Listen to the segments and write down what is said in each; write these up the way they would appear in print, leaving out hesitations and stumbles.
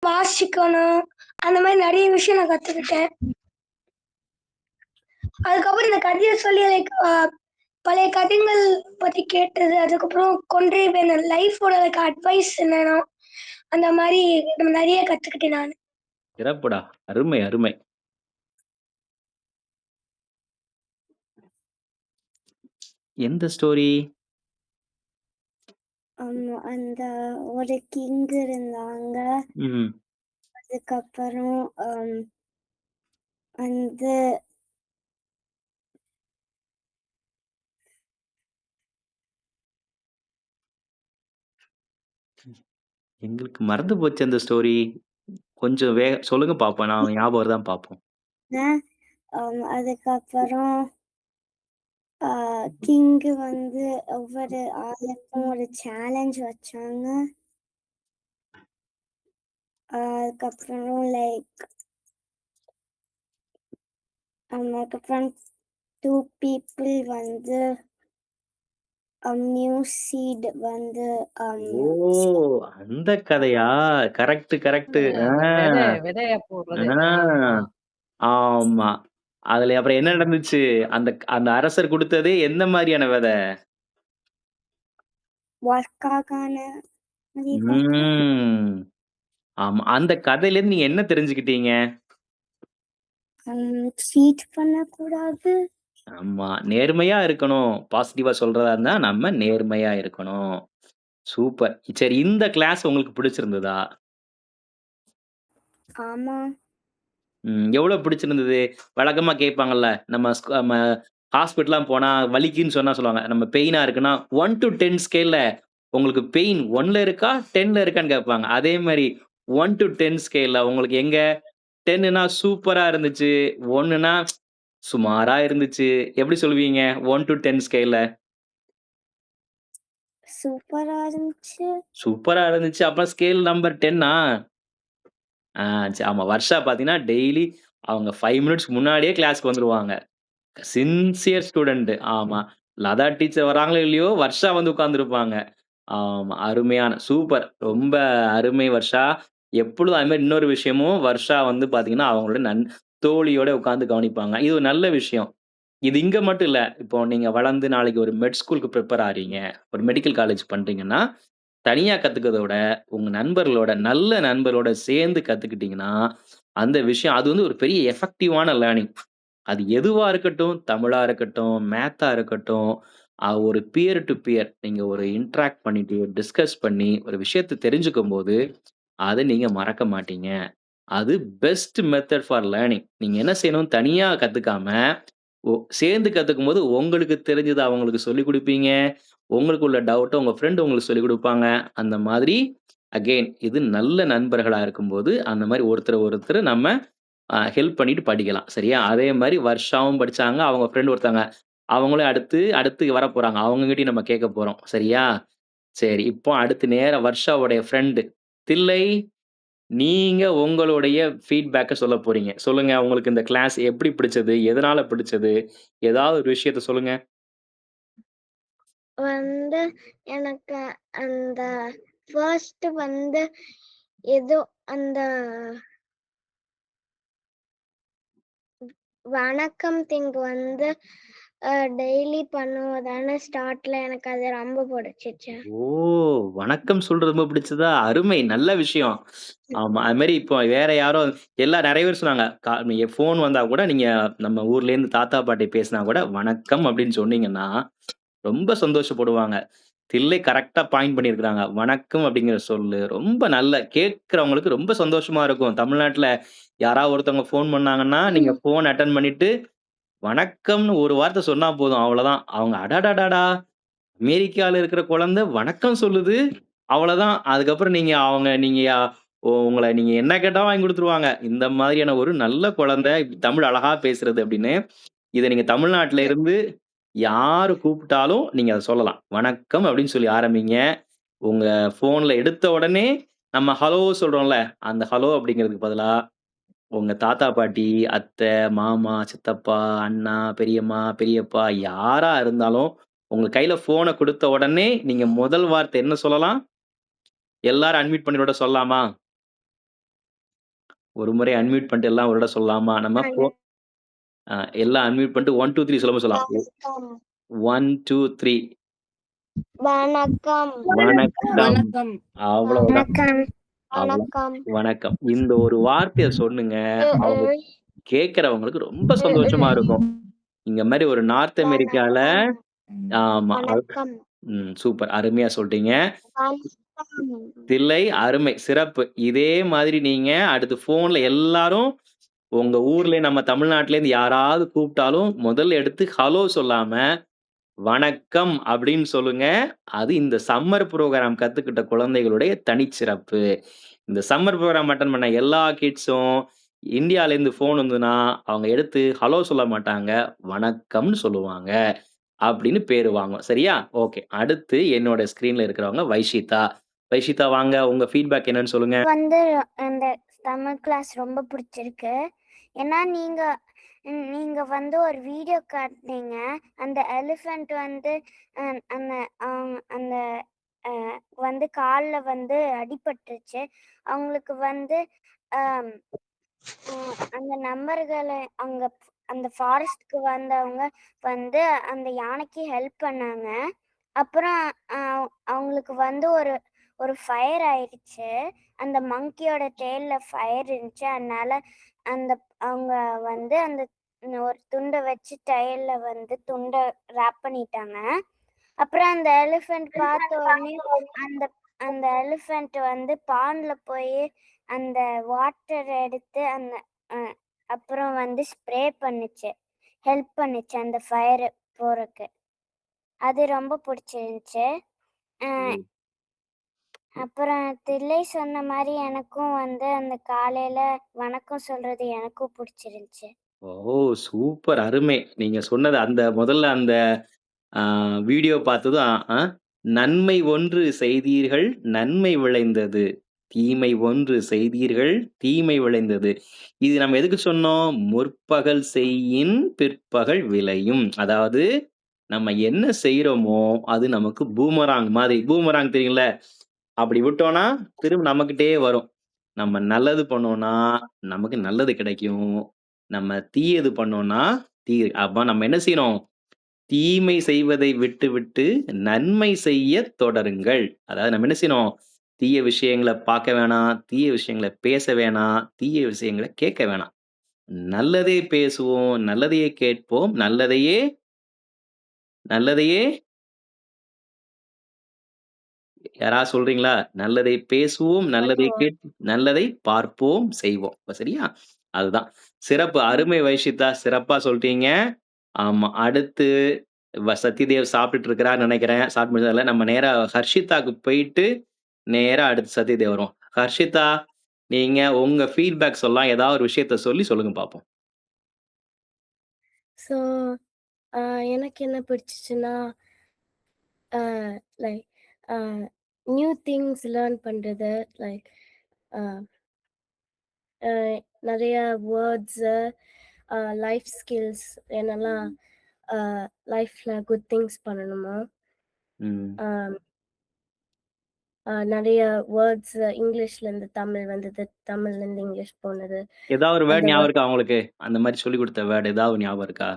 வாசிக்கணும். அந்த மாரி நெறைய விஷயம் நான் கத்துக்கிட்டேன். அதுக்கப்புறம் இந்த கதைய சொல்லி லைக் பழைய கதைகள் பத்தி கேட்டது. அதுக்கப்புறம் கொன்றை வேந்தன் லைஃபோட லைக் அட்வைஸ் என்னன்னா, அந்த மாரி நெறைய கத்துக்கிட்டேன் நானு. சிறப்புடா! அருமை, அருமை. எந்த ஸ்டோரி? அந்த ஒரு கிங் இருந்தாங்க. ம். அதுக்கப்புறம் வந்து எங்களுக்கு மறந்து போச்சு அந்த ஸ்டோரி. கொஞ்சம் சொல்லுங்க பாப்போம். நான் ஞாபகம் வருதா பாப்போம். அதுக்கப்புறம் கிங்கு வந்து ஒவ்வொரு ஆளுக்கும் ஒரு சேலஞ்ச் வச்சாங்க. அதுக்கப்புறம் லைக் அதுக்கப்புறம் 2 பீப்பிள் வந்து நியூ சீட் வந்து ஓ! அந்த கதையா? Correct, correct. ஆ. அந்த விதைய போடுறது. ஆ. ஆமா. ஆமா. அதுல அப்புறம் என்ன நடந்துச்சு? அந்த அந்த அரசர் குடுத்தது எந்த மாரியான விதை? ஒர்க் ஆகான விதை. ம். ஆமா. அந்த கதையிலேருந்து நீங்க என்ன தெரிஞ்சுக்கிட்டீங்க? சீட் பண்ணக்கூடாது. ஆமா. நேர்மையா இருக்கணும். பாசிட்டிவா சொல்றதா இருந்தா, நம்ம நேர்மையா இருக்கணும். சூப்பர். சரி இந்த கிளாஸ் உங்களுக்கு பிடிச்சிருந்ததா? ஆமா. எவ்வளோ பிடிச்சிருந்தது? வழக்கமா கேட்பாங்கல்ல. நம்ம ஹாஸ்பிட்டல்லாம் போனா வலிக்குன்னு சொன்னா சொல்லுவாங்க. நம்ம பெயினா இருக்குன்னா 1 டூ 10 ஸ்கேல்ல உங்களுக்கு பெயின் 1ல இருக்கா? 10ல இருக்கான்னு கேட்பாங்க. அதே மாரி 1 டூ 10 ஸ்கேல்ல உங்களுக்கு எங்க 10ன்னா சூப்பரா இருந்துச்சு. 1ன்னா சுமாரா இருந்துச்சு. எப்படி சொல்லுவீங்க? 1 டூ 10 ஸ்கேல்ல? சூப்பரா இருந்துச்சு. சூப்பரா இருந்துச்சு. அப்ப ஸ்கேல் நம்பர் 10ஆ? ஆ ஆமா. வர்ஷா பார்த்தீங்கன்னா, டெய்லி அவங்க 5 மினிட்ஸ் முன்னாடியே கிளாஸ்க்கு வந்துருவாங்க. Sincere student. ஆமா. லதா டீச்சர் வராங்களோ இல்லையோ, வர்ஷா வந்து உட்கார்ந்திருப்பாங்க. ஆமா. அருமையான சூப்பர். ரொம்ப அருமை வர்ஷா. எப்பொழுதும் அது மாரி இன்னொரு விஷயமும் வர்ஷா வந்து பார்த்தீங்கன்னா, அவங்களோட தோழியோட உட்கார்ந்து கவனிப்பாங்க. இது ஒரு நல்ல விஷயம். இது இங்க மட்டும் இல்ல. இப்போ நீங்க வளர்ந்து நாளைக்கு ஒரு ஸ்கூலுக்கு ப்ரிப்பேர் ஆறீங்க. ஒரு மெடிக்கல் காலேஜ் பண்றீங்கன்னா, தனியா கத்துக்கிறத விட, உங்க நண்பர்களோட நல்ல நண்பரோட சேர்ந்து கத்துக்கிட்டீங்கன்னா, அந்த விஷயம் அது வந்து ஒரு பெரிய எஃபெக்டிவான லேர்னிங். அது எதுவா இருக்கட்டும், தமிழா இருக்கட்டும், மேத்தா இருக்கட்டும், ஒரு பியர் டூ பியர் நீங்க ஒரு இன்டராக்ட் பண்ணிட்டு, டிஸ்கஸ் பண்ணி ஒரு விஷயத்த தெரிஞ்சுக்கும்போது, அத நீங்க மறக்க மாட்டீங்க. அது பெஸ்ட் மெத்தட் ஃபார் லேர்னிங். நீங்க என்ன செய்யணும், தனியா கத்துக்காம, சேர்ந்து கத்துக்கும்போது உங்களுக்கு தெரிஞ்சத அவங்களுக்கு சொல்லிக் குடுப்பீங்க. உங்களுக்கு உள்ள டவுட்ட உங்க ஃப்ரெண்ட் உங்களுக்கு சொல்லிக் குடுப்பாங்க. அந்த மாதிரி அகைன் இது நல்ல நண்பர்களா இருக்கும்போது, அந்த மாரி ஒருத்தர் நம்ம ஹெல்ப் பண்ணிட்டு படிக்கலாம். சரியா? அதே மாரி வர்ஷாவும் படிச்சாங்க. அவங்க ஃப்ரெண்ட் ஒருத்தங்க. அவங்களும் அடுத்து அடுத்து வரப்போறாங்க. அவங்ககிட்டயும் நம்ம கேட்க போறோம். சரியா? சரி. இப்போ அடுத்து நேரா வர்ஷாவுடைய ஃப்ரெண்ட் தில்லை, நீங்க உங்களுடைய ஃபீட்பேக்க சொல்லப் போறீங்க. சொல்லுங்க. உங்களுக்கு இந்த கிளாஸ் எப்படி பிடிச்சது? எதனால பிடிச்சது? ஏதாவது ஒரு விஷயத்த சொல்லுங்க. வந்து எனக்கு அந்த ஃபர்ஸ்ட் வந்து ஏதோ அந்த வணக்கம் திங் வந்து டெய்லி பண்ணுவதான ஸ்டார்ட்ல எனக்கு அது ரொம்ப பிடிச்சிச்சு. ஓ! வணக்கம் சொல்றது ரொம்ப பிடிச்சதா? அருமை. நல்ல விஷயம். ஆமா. அது மாரி இப்போ வேற யாரோ நெறைய பேர் சொன்னாங்க. ஃபோன் வந்தா கூட நீங்க நம்ம ஊர்லேருந்து தாத்தா, பாட்டி பேசினா கூட வணக்கம் அப்படின்னு சொன்னீங்கன்னா, ரொம்ப சந்தோஷப்படுவாங்க. தில்லை கரெக்ட்டா பாயிண்ட் பண்ணியிருக்கிறாங்க. வணக்கம் அப்படிங்கிற சொல்லு ரொம்ப நல்ல கேட்கிறவங்களுக்கு ரொம்ப சந்தோஷமா இருக்கும். தமிழ்நாட்டுல யாராவது ஒருத்தவங்க ஃபோன் பண்ணாங்கன்னா, நீங்க ஃபோன் அட்டெண்ட் பண்ணிட்டு, வணக்கம்னு ஒரு வார்த்தை சொன்னா போதும். அவ்வளோதான். அவங்க அடடடடா! அமெரிக்கால இருக்கிற குழந்தை வணக்கம் சொல்லுது. அவ்வளதான். அதுக்கப்புறம் உங்கள நீங்க என்ன கேட்டாலும் வாங்கி குடுத்துருவாங்க. இந்த மாதிரியான ஒரு நல்ல குழந்தை, இப்படி தமிழ் அழகா பேசுறது அப்படின்னு, இத நீங்க தமிழ்நாட்டுல இருந்து யாரு கூப்பிட்டாலும் நீங்க அத சொல்லலாம். வணக்கம் அப்படின்னு சொல்லி ஆரம்பிங்க. உங்க ஃபோன்ல எடுத்த உடனே நம்ம ஹலோ சொல்றோம்ல, அந்த ஹலோ அப்படிங்கிறதுக்கு பதிலா, உங்க தாத்தா, பாட்டி, அத்தை, மாமா, சித்தப்பா, அண்ணா, பெரியம்மா, பெரியப்பா யாரா இருந்தாலும், உங்க கையில ஃபோன குடுத்த உடனே, நீங்க முதல் வார்த்தை என்ன சொல்லலாம்? எல்லாரும் அன்மியூட் பண்ணி விட சொல்லலாமா? ஒரு முறை அன்மியூட் பண்ணிட்டு எல்லாம் ஒரு தடவ சொல்லலாமா? நம்ம எல்லாம் அன்மியூட் பண்ணிட்டு 1, 2, 3 சொல்லும்போது சொல்லலாம். வணக்கம் 1, 2, 3 வணக்கம் வணக்கம். வணக்கம். அவ்வளவுதான். வணக்கம் அவ்வளோ வணக்கம் வணக்கம். இந்த ஒரு வார்த்தைய சொன்னுங்க, அவங்க கேட்கிறவங்களுக்கு ரொம்ப சந்தோஷமா இருக்கும். இங்க மாரி ஒரு நார்த் அமெரிக்கால ஆமா. வணக்கம் சூப்பர். அருமையா சொல்ட்டீங்க. வணக்கம் தில்லை அருமை, சிறப்பு. இதே மாதிரி நீங்க அடுத்து ஃபோன்ல எல்லாரும் உங்க ஊர்ல நம்ம தமிழ்நாட்டிலேருந்து யாராவது கூப்பிட்டாலும், முதல்ல எடுத்து ஹலோ சொல்லாம, வணக்கம் அப்படின்னு சொல்லுங்க. அது இந்த சம்மர் புரோகிராம் கத்துக்கிட்ட குழந்தைகளுடைய தனிச்சிறப்பு. இந்த சம்மர் புரோகிராம் அட்டெண்ட் பண்ண எல்லா கிட்ஸும் இந்தியாலேருந்து ஃபோன் வந்ததுன்னா, அவங்க எடுத்து ஹலோ சொல்ல மாட்டாங்க. வணக்கம்னு சொல்லுவாங்க. அப்படின்னு பேரு வாங்கும். சரியா? ஓகே. அடுத்து என்னோட ஸ்க்ரீன்ல இருக்கிறவங்க வைஷிதா. வைஷிதா வாங்க. உங்க ஃபீட்பேக் என்னன்னு சொல்லுங்க. வந்து அந்த தமிழ் கிளாஸ் ரொம்ப பிடிச்சிருக்கு. ஏன்னா நீங்க வந்து ஒரு வீடியோ காட்டினீங்க. அந்த எலிஃபண்ட் வந்து அந்த அந்த வந்து கால்ல வந்து அடிபட்டுருச்சு. அவங்களுக்கு வந்து அந்த நண்பர்களை அந்த ஃபாரஸ்ட்க்கு வந்தவங்க வந்து அந்த யானைக்கு ஹெல்ப் பண்ணாங்க. அப்புறம் அவங்களுக்கு வந்து ஒரு ஃபயர் ஆயிடுச்சு. அந்த மங்கியோட டெய்ல்ல ஃபயர் இருந்துச்சு. அதனால அவங்க வந்து அந்த ஒரு துண்டை வச்சு டெய்ல்ல வந்து துண்டை ரேப் பண்ணிட்டாங்க. அப்புறம் அந்த எலிஃபண்ட் பார்த்த உடனே அந்த அந்த எலிஃபண்ட் வந்து பாண்ட்ல போய் அந்த வாட்டர் எடுத்து அப்புறம் வந்து ஸ்ப்ரே பண்ணுச்சு. ஹெல்ப் பண்ணுச்சு அந்த ஃபயர் போறக்கு. அது ரொம்ப பிடிச்சிருந்துச்சு. அப்புறம் தில்லை சொன்ன மாதிரி எனக்கும் வந்து அந்த காலையில வணக்கம் சொல்றது எனக்கும் பிடிச்சிருந்துச்சு. ஓ! சூப்பர். அருமை. நீங்க சொன்னது முதல்ல அந்த வீடியோ பார்த்ததும் நன்மை ஒன்று செய்தீர்கள், நன்மை விளைந்தது. தீமை ஒன்று செய்தீர்கள், தீமை விளைந்தது. இது நம்ம எதுக்கு சொன்னோம்? முற்பகல் செய்யின் பிற்பகல் விளையும். அதாவது நம்ம என்ன செய்றோமோ, அது நமக்கு பூமராங் மாதிரி. பூமராங் தெரியும்ல? அப்படி விட்டோம்னா, திரும்ப நம்மகிட்டயே வரும். நம்ம நல்லது பண்ணோம்னா, நமக்கு நல்லது கிடைக்கும். நம்ம தீயது பண்ணோம்னா, அப்ப நம்ம என்ன செய்யணும்? தீமை செய்வதை விட்டுவிட்டு நன்மை செய்யத் தொடருங்கள். அதாவது நம்ம என்ன செய்யணும்? தீய விஷயங்கள பார்க்க வேணாம், தீய விஷயங்கள பேச வேணாம், தீய விஷயங்கள கேட்க வேணாம். நல்லதே பேசுவோம், நல்லதையே கேட்போம், நல்லதையே நல்லதையே யாராவது சொல்றீங்களா? நல்லதை பேசுவோம், நல்லதை நல்லதை பார்ப்போம், செய்வோம். இப்ப சரியா? அதுதான். சிறப்பு. அருமை வைஷிதா. சிறப்பா சொல்ட்டீங்க. ஆமா. அடுத்து சத்யதேவ் சாப்பிட்டுட்டு இருக்கிறார்ன்னு நெனைக்கிறேன். சாப்பிட்டு முடிச்சதில்ல. நம்ம நேரா ஹர்ஷிதாக்கு போயிட்டு, நேரா அடுத்து சத்யதேவ் வருவோம். ஹர்ஷிதா, நீங்க உங்க ஃபீட்பேக் சொல்லலாம். ஏதாவது ஒரு விஷயத்த சொல்லுங்க பாப்போம். ஸோ எனக்கு என்ன பிடிச்சிச்சுன்னா லைக் நியூ திங்ஸ் லேர்ன் பண்ணுறது, லைக் நிறைய வேர்ட்ஸு, லைஃப் ஸ்கில்ஸ் என்னெல்லாம் லைஃப்பில் குட் திங்ஸ் பண்ணணுமோ, நிறைய வேர்ட்ஸ் இங்கிலீஷ்லேருந்து தமிழ் வந்தது, தமிழ்லேருந்து இங்கிலீஷ் போனது. ஏதாவது ஒரு வேர்ட் அந்த ஞாபகம் இருக்கா உங்களுக்கு? அந்த மாரி சொல்லிக் குடுத்த வேர்ட் ஏதாவது ஞாபகம் இருக்கா?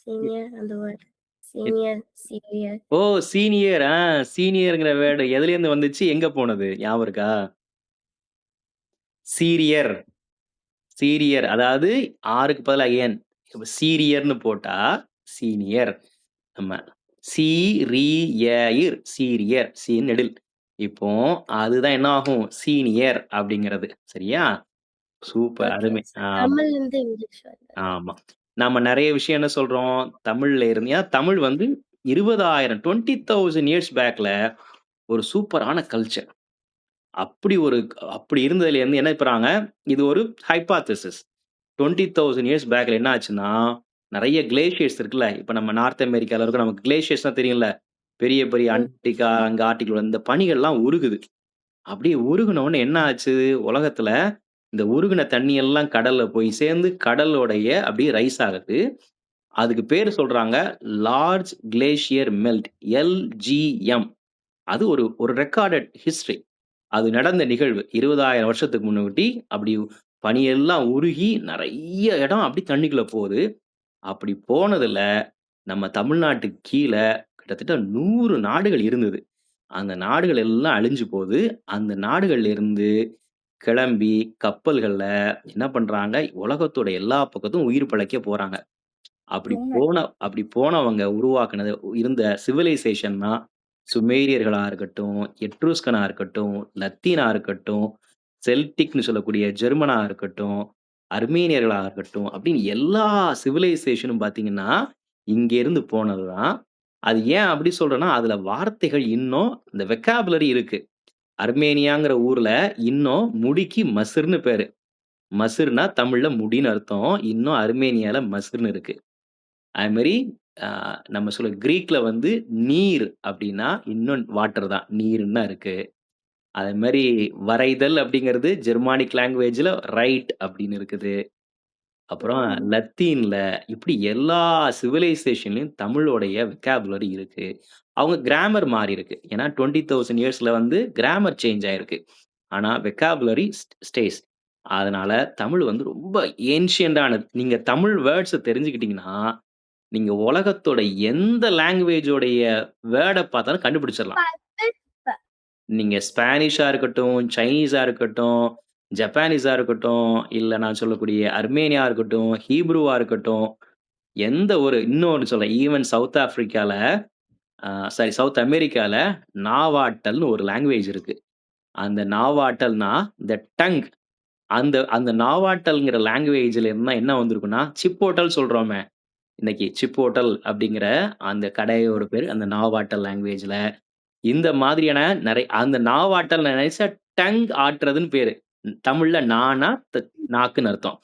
சீனியர் அந்த வேர்ட் சீனியர். ஓ! சீனியர். சீனியர்ங்கிற வேர்ட் எதுலேருந்து வந்துச்சு? எங்க போனது? ஞாபகம் இருக்கா? சீரியர். சீரியர். அதாவது ஆருக்கு பதிலா என். இப்ப சீரியர்ன்னு போட்டா சீனியர். நம்ம சீரியர், சீரியர். நெடில். இப்போ அதுதான் என்ன ஆகும்? சீனியர் அப்படிங்கிறது. சரியா? சூப்பர். அருமை. ஆமா. தமிழ்லேருந்து இங்கிலீஷ் வந்தது. ஆமா. நம்ம நெறைய விஷயம் என்ன சொல்றோம்? தமிழ்ல இருந்து ஏன்னா தமிழ் வந்து 20,000 20,000 இயர்ஸ் பேக்ல ஒரு சூப்பரான கல்ச்சர். அப்படி இருந்ததுலேருந்து என்ன பண்றாங்க, இது ஒரு ஹைப்போதீசிஸ். 20,000 இயர்ஸ் பேக்ல என்ன ஆச்சுன்னா, நெறைய கிளேஷியர்ஸ் இருக்குல்ல. இப்ப நம்ம நார்த் அமெரிக்கால இருக்கோம். நமக்கு கிளேஷியர்ஸ்னா தெரியும்ல. பெரிய பெரிய அண்டார்டிகா, அங்க ஆர்டிக் இந்த பனிகள்லாம் உருகுது. அப்படியே உருகுன உடனே என்ன ஆச்சு? உலகத்துல இந்த உருகுன தண்ணி எல்லாம் கடல்ல போய் சேர்ந்து கடலோடைய அப்படியே ரைஸ் ஆகுது. அதுக்கு பேரு சொல்றாங்க லார்ஜ் கிளேசியர் மெல்ட். LGM. அது ஒரு ஒரு ரெக்கார்டட் ஹிஸ்டரி. அது நடந்த நிகழ்வு. 20,000 வருஷத்துக்கு முன்னாடி அப்படி பனியெல்லாம் உருகி நெறைய இடம் அப்படி தண்ணிக்குள்ள போகுது. அப்படி போனதுல நம்ம தமிழ்நாட்டுக்கு கீழ கிட்டத்தட்ட 100 நாடுகள் இருந்தது. அந்த நாடுகள் எல்லாம் அழிஞ்சு போது. அந்த நாடுகள்ல இருந்து கிளம்பி கப்பல்கள்ல என்ன பண்றாங்க, உலகத்தோட எல்லா பக்கத்தும் உயிர் பிழைக்க போறாங்க. உண்மை. அப்படி போனவங்க உருவாக்குனது இருந்த சிவிலைசேஷன் தான் சுமேரியர்களா இருக்கட்டும், எட்ரூஸ்கனா இருக்கட்டும், லத்தீனா இருக்கட்டும், செல்டிக்ன்னு சொல்லக்கூடிய ஜெர்மனா இருக்கட்டும், அர்மேனியர்களா இருக்கட்டும், அப்படின்னு எல்லா சிவிலைசேஷனும் பார்த்தீங்கன்னா, இங்கேருந்து போனது தான். அது ஏன் அப்படி சொல்றேன்னா, அதுல வார்த்தைகள் இன்னும் இந்த வெக்காபுலரி இருக்கு. அர்மேனியாங்கிற ஊர்ல இன்னும் முடிக்கு மஸ்ர்ன்னு பேரு. மஸ்ர்னா தமிழ்ல முடின்னு அர்த்தம். இன்னும் அர்மேனியால மஸ்ர்ன்னு இருக்கு. அது மாரி அ நம்ம சொல்ல கிரீக்ல வந்து நீர் அப்டின்னா, இன்னும் வாட்டர் தான். நீருன்னு தான் இருக்கு. அது மாரி வரைதல் அப்படிங்கிறது ஜெர்மானிக் லாங்குவேஜ்ல ரைட் அப்படின்னு இருக்குது. அப்புறம் லத்தீன்ல இப்படி எல்லா சிவிலைசேஷன்லயும் தமிழோடைய வெக்காபுலரி இருக்கு. அவங்க கிராமர் மாறியிருக்கு. ஏன்னா 20,000 இயர்ஸ்ல வந்து கிராமர் சேஞ்ச் ஆயிருக்கு. ஆனா வெக்காபுலரி ஸ்டேஸ். அதனால தமிழ் வந்து ரொம்ப ஏன்ஷியன்ட்டானது. நீங்க தமிழ் வேர்ட்ஸ தெரிஞ்சுக்கிட்டீங்கன்னா, நீங்க உலகத்தோட எந்த லாங்குவேஜோடைய வேர்ட பார்த்தாலும் கண்டுபிடிச்சிடலாம். நீங்க ஸ்பானிஷா இருக்கட்டும், சைனீஸா இருக்கட்டும், ஜப்பானீஸா இருக்கட்டும், இல்ல நான் சொல்லக்கூடிய அர்மேனியா இருக்கட்டும், ஹீப்ருவா இருக்கட்டும், எந்த ஒரு இன்னொன்னு சொல்றேன். ஈவன் சவுத் ஆஃப்ரிக்கால சாரி சவுத் அமெரிக்கால நாவாட்டல்னு ஒரு லாங்குவேஜ் இருக்கு. அந்த நாவாட்டல்னா, இந்த டங் அந்த அந்த நாவாட்டல்ங்கிற லாங்குவேஜ்ல இருந்தா என்ன வந்திருக்கும்னா, சிப்போட்டல் சொல்றோமே, இன்னைக்கு சிப்போட்டல் அப்படிங்கிற அந்த கடையோட பேரு அந்த நாவாட்டல் லாங்குவேஜ்ல. இந்த மாதிரியான அந்த நாவாட்டல் நைஸா டங் ஆட்டுறதுன்னு பேரு. தமிழ்ல நானா நாக்குன்னு அர்த்தம்.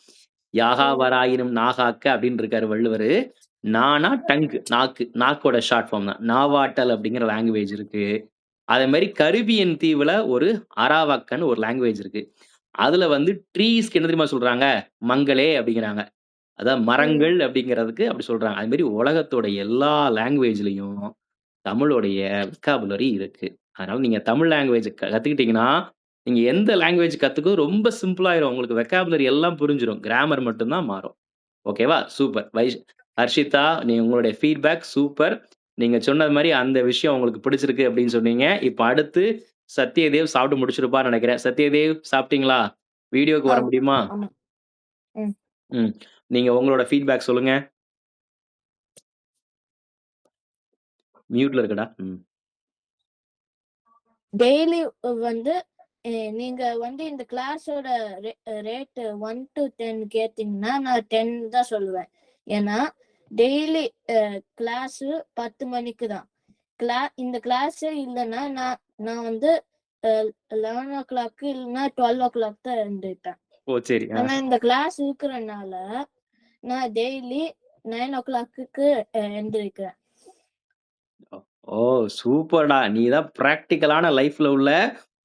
"யாகாவராயினும் நாகாக்க" அப்படின்னு இருக்காரு வள்ளுவரு. நானா டங்க் நாக்கு. நாக்கோட ஷார்ட் ஃபார்ம் தான். நாவாட்டல் அப்படிங்கிற லாங்குவேஜ் இருக்கு. அதே மாரி கரிபியன் தீவுல ஒரு அராவாக்கன்னு ஒரு லாங்குவேஜ் இருக்கு. அதுல வந்து ட்ரீஸ்க்கு என்ன தெரியுமா சொல்றாங்க? மங்களே அப்படிங்கிறாங்க. அதான் மரங்கள் அப்படிங்கிறதுக்கு அப்படி சொல்றாங்க. அது மாரி உலகத்தோட எல்லா லாங்குவேஜ்லயும் தமிழுடைய வெக்காபுலரி இருக்கு. அதனால நீங்க தமிழ் லாங்குவேஜ் கத்துக்கிட்டீங்கன்னா, நீங்க எந்த லாங்குவேஜ் கத்துக்க ரொம்ப சிம்பிள் ஆயிரும். உங்களுக்கு வெக்காபுலரி எல்லாம் புரிஞ்சிரும். கிராமர் மட்டும் தான் மாறும். ஓகேவா? சூப்பர். ஹர்ஷிதா, உங்களுடைய ஃபீட்பேக் சூப்பர். நீங்க சொன்னது மாரி அந்த விஷயம் உங்களுக்கு பிடிச்சிருக்கு அப்படின்னு சொன்னீங்க. இப்ப அடுத்து சத்யதேவ் சாப்பிட்டு முடிச்சிருப்பார்ன்னு நெனைக்கிறேன். சத்யதேவ் சாப்பிட்டீங்களா? வீடியோக்கு வர முடியுமா? ஆமா. ம். ம். நீங்க உங்களோட ஃபீட்பேக் சொல்லுங்க. மியூட்ல இருக்குடா. ம். டெய்லி வந்து நீங்க வந்து இந்த கிளாஸோட ரேட் 1 to 10 கேட்டீங்கன்னா நான் 10 தான் சொல்லுவேன். ஏன்னா டெய்லி கிளாஸ் 10 மணிக்கு தான். இந்த கிளாஸ் இல்லைன்னா நான் வந்து 11 இல்லைன்னா 12 தான் இருந்திருப்பேன். ஓ! சரி. ஆனா இந்த கிளாஸ் இருக்கிறனால நான் டெய்லி 9 எழுந்திருக்கிறேன். ஓ! சூப்பர்டா! நீ தான் பிராக்டிகலான லைஃப்ல உள்ள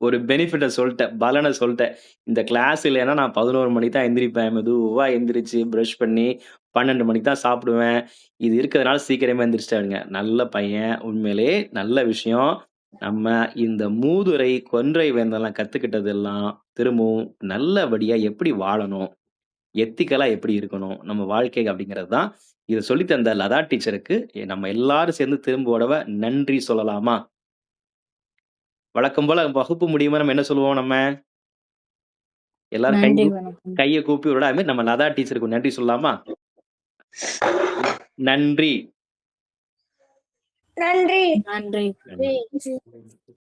ஒரு பெனிஃபிட்ட சொல்ட்ட. பலன சொல்ட்ட. இந்த கிளாஸ் இல்லன்னா நான் 11 மணிக்கு தான் எந்திரிப்பேன். மெதுவா எந்திரிச்சு பிரஷ் பண்ணி 12 மணிக்கு தான் சாப்பிடுவேன். இது இருக்கிறதுனால சீக்கிரமா எந்திரிச்சிட்டாருங்க. நல்ல பையன். உண்மையிலேயே நல்ல விஷயம். நம்ம இந்த மூதுரை, கொன்றை வேந்தெல்லாம் கத்துக்கிட்டதெல்லாம் திரும்பவும் நல்லபடியா எப்படி வாழணும்? எத்திக்கலா எப்படி இருக்கணும்? நம்ம வாழ்க்கை அப்படிங்கிறது தான். இத சொல்லி தந்த லதா டீச்சருக்கு நம்ம எல்லாரும் சேர்ந்து திரும்ப ஒரு தடவ நன்றி சொல்லலாமா? வழக்கம் போல வகுப்பு முடியுமா நம்ம என்ன சொல்லுவோம் நம்ம? எல்லாரும் நன்றி, வணக்கம். கைய கூப்பி ஒரு அது மாரி நம்ம லதா டீச்சருக்கு நன்றி சொல்லலாமா? நன்றி. நன்றி. நன்றி. நன்றி.